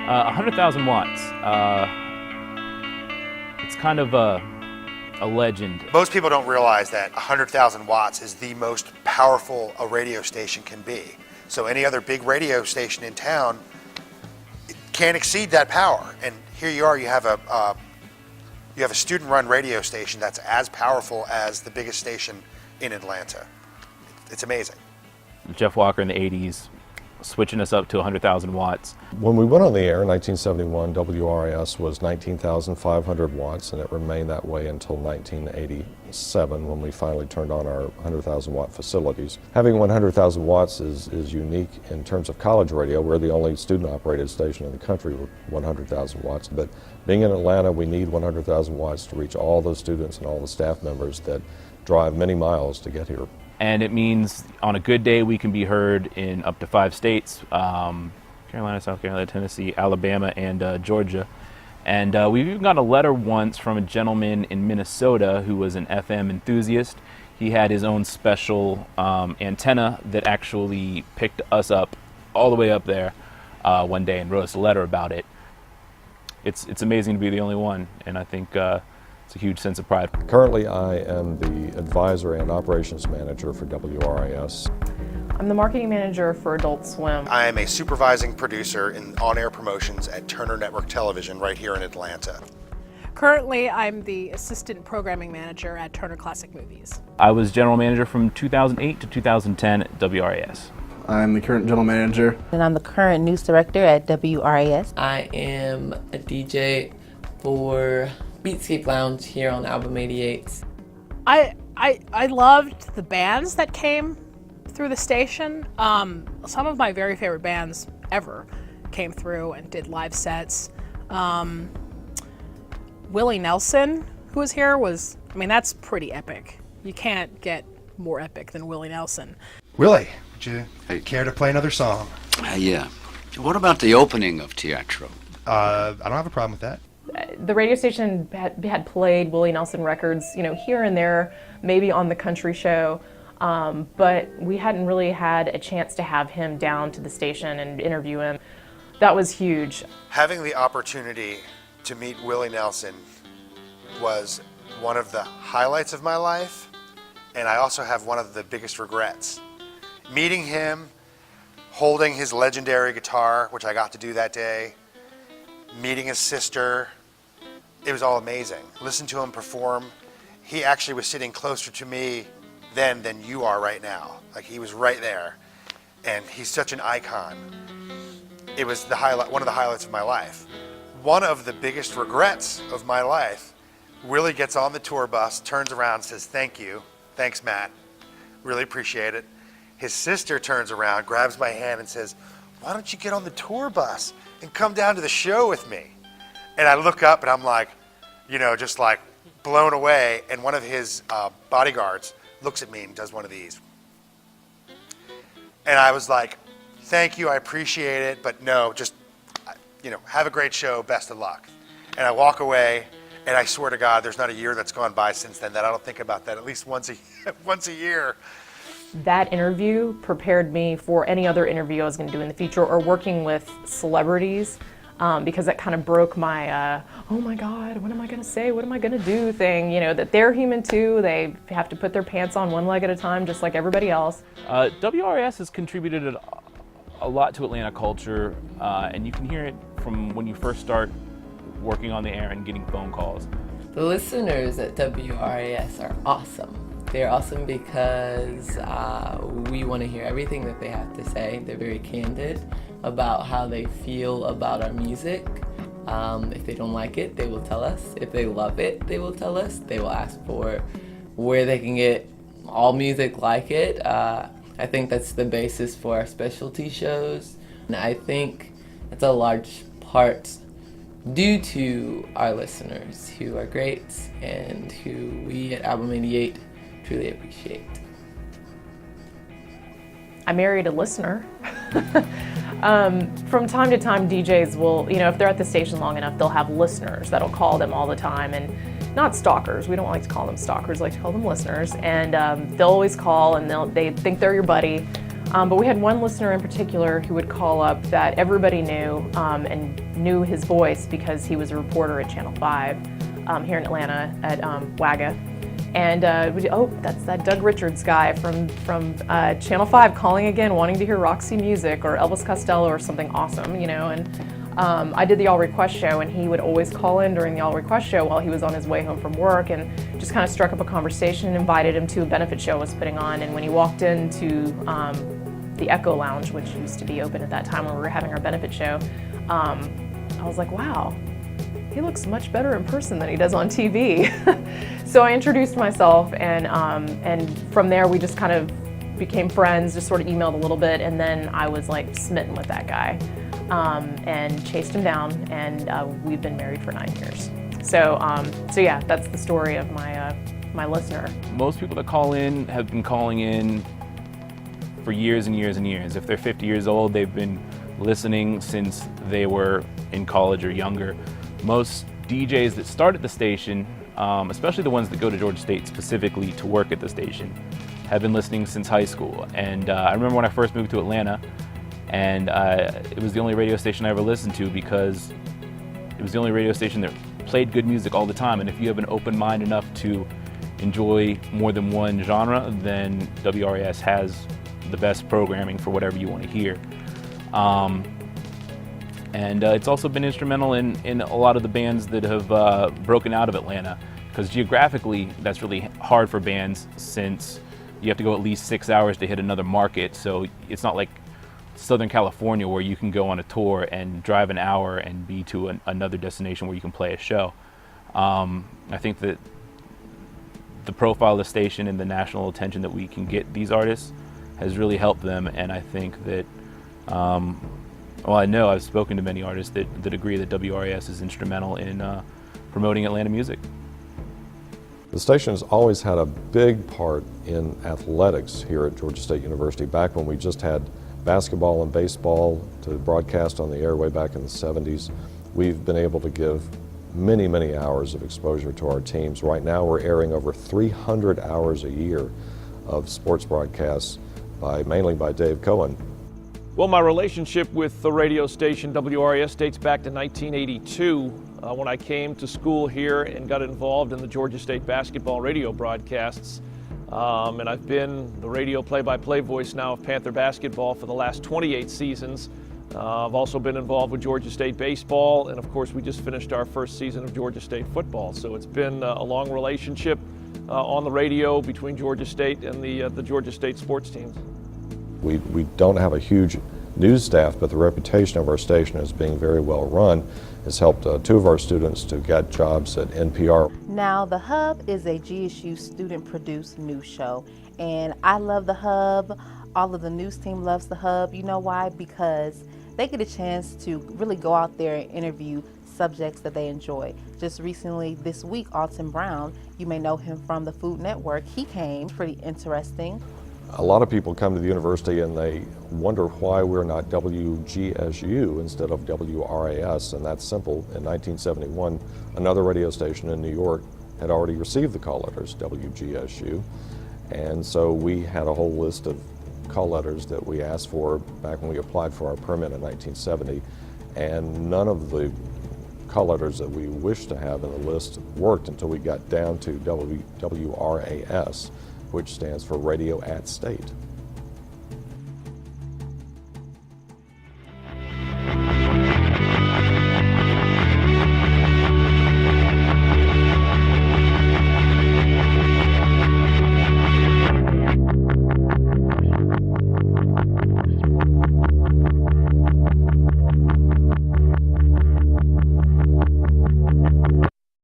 100,000 watts. It's kind of a legend. Most people don't realize that 100,000 watts is the most powerful a radio station can be. So any other big radio station in town can't exceed that power. And here you are, you have a student-run radio station that's as powerful as the biggest station in Atlanta. It's amazing. Jeff Walker in the 80s, switching us up to 100,000 watts. When we went on the air in 1971, WRAS was 19,500 watts, and it remained that way until 1987 when we finally turned on our 100,000 watt facilities. Having 100,000 watts is unique in terms of college radio. We're the only student-operated station in the country with 100,000 watts, but being in Atlanta, we need 100,000 watts to reach all those students and all the staff members that drive many miles to get here. And it means on a good day we can be heard in up to 5 states, Carolina, South Carolina, Tennessee, Alabama, and Georgia. And we've even got a letter once from a gentleman in Minnesota who was an FM enthusiast. He had his own special antenna that actually picked us up all the way up there one day and wrote us a letter about it. It's amazing to be the only one, and I think it's a huge sense of pride. Currently, I am the advisor and operations manager for WRAS. I'm the marketing manager for Adult Swim. I am a supervising producer in on-air promotions at Turner Network Television right here in Atlanta. Currently, I'm the assistant programming manager at Turner Classic Movies. I was general manager from 2008 to 2010 at WRAS. I'm the current general manager. And I'm the current news director at WRAS. I am a DJ for Beatscape Lounge here on Album 88. I loved the bands that came through the station. Some of my very favorite bands ever came through and did live sets. Willie Nelson, who was here, that's pretty epic. You can't get more epic than Willie Nelson. Willie, would you care to play another song? Yeah. What about the opening of Teatro? I don't have a problem with that. The radio station had played Willie Nelson records, here and there, maybe on the country show, but we hadn't really had a chance to have him down to the station and interview him. That was huge. Having the opportunity to meet Willie Nelson was one of the highlights of my life, and I also have one of the biggest regrets. Meeting him, holding his legendary guitar, which I got to do that day, meeting his sister, it was all amazing. Listen to him perform. He actually was sitting closer to me then than you are right now. Like, he was right there, and he's such an icon. It was one of the highlights of my life. One of the biggest regrets of my life, Willie gets on the tour bus, turns around, says, "Thank you. Thanks, Matt. Really appreciate it." His sister turns around, grabs my hand, and says, "Why don't you get on the tour bus and come down to the show with me?" And I look up and I'm like, just like blown away. And one of his bodyguards looks at me and does one of these. And I was like, "Thank you, I appreciate it, but no, just, have a great show, best of luck." And I walk away, and I swear to God, there's not a year that's gone by since then that I don't think about that at least once a year. That interview prepared me for any other interview I was going to do in the future, or working with celebrities, because that kind of broke my, oh my God, what am I going to say, what am I going to do thing, that they're human too, they have to put their pants on one leg at a time just like everybody else. WRAS has contributed a lot to Atlanta culture, and you can hear it from when you first start working on the air and getting phone calls. The listeners at WRAS are awesome. They're awesome because we want to hear everything that they have to say. They're very candid about how they feel about our music. If they don't like it, they will tell us. If they love it, they will tell us. They will ask for where they can get all music like it. I think that's the basis for our specialty shows. And I think it's a large part due to our listeners, who are great and who we at Album 88 truly appreciate. I married a listener. From time to time, DJs will, if they're at the station long enough, they'll have listeners that'll call them all the time, and not stalkers. We don't like to call them stalkers, we like to call them listeners. And they'll always call, and they think they're your buddy. But we had one listener in particular who would call up that everybody knew and knew his voice because he was a reporter at Channel 5 here in Atlanta at WAGA. And that's that Doug Richards guy from Channel 5 calling again, wanting to hear Roxy music or Elvis Costello or something awesome, you know. And I did the All Request show, and he would always call in during the All Request show while he was on his way home from work, and just kind of struck up a conversation and invited him to a benefit show I was putting on. And when he walked into the Echo Lounge, which used to be open at that time when we were having our benefit show, I was like, wow, he looks much better in person than he does on TV. So I introduced myself, and from there we just kind of became friends, just sort of emailed a little bit, and then I was like smitten with that guy and chased him down, and we've been married for 9 years. So yeah, that's the story of my listener. Most people that call in have been calling in for years and years and years. If they're 50 years old, they've been listening since they were in college or younger. Most DJs that start at the station, especially the ones that go to Georgia State specifically to work at the station, have been listening since high school. And I remember when I first moved to Atlanta, and it was the only radio station I ever listened to because it was the only radio station that played good music all the time. And if you have an open mind enough to enjoy more than one genre, then WRAS has the best programming for whatever you want to hear. And it's also been instrumental in a lot of the bands that have broken out of Atlanta, because geographically that's really hard for bands since you have to go at least 6 hours to hit another market. So it's not like Southern California where you can go on a tour and drive an hour and be to another destination where you can play a show. I think that the profile of the station and the national attention that we can get these artists has really helped them, and I think that well, I know I've spoken to many artists that agree that WRAS is instrumental in promoting Atlanta music. The station has always had a big part in athletics here at Georgia State University. Back when we just had basketball and baseball to broadcast on the air way back in the 70s, we've been able to give many, many hours of exposure to our teams. Right now we're airing over 300 hours a year of sports broadcasts, mainly by Dave Cohen. Well, my relationship with the radio station WRAS dates back to 1982 when I came to school here and got involved in the Georgia State basketball radio broadcasts. And I've been the radio play-by-play voice now of Panther basketball for the last 28 seasons. I've also been involved with Georgia State baseball, and of course we just finished our first season of Georgia State football. So it's been a long relationship on the radio between Georgia State and the Georgia State sports teams. We don't have a huge news staff, but the reputation of our station as being very well run has helped two of our students to get jobs at NPR. Now, The Hub is a GSU student-produced news show, and I love The Hub. All of the news team loves The Hub. You know why? Because they get a chance to really go out there and interview subjects that they enjoy. Just recently, this week, Alton Brown, you may know him from the Food Network. He came, pretty interesting. A lot of people come to the university and they wonder why we're not WGSU instead of WRAS, and that's simple. In 1971, another radio station in New York had already received the call letters WGSU, and so we had a whole list of call letters that we asked for back when we applied for our permit in 1970, and none of the call letters that we wished to have in the list worked until we got down to WRAS, which stands for Radio at State.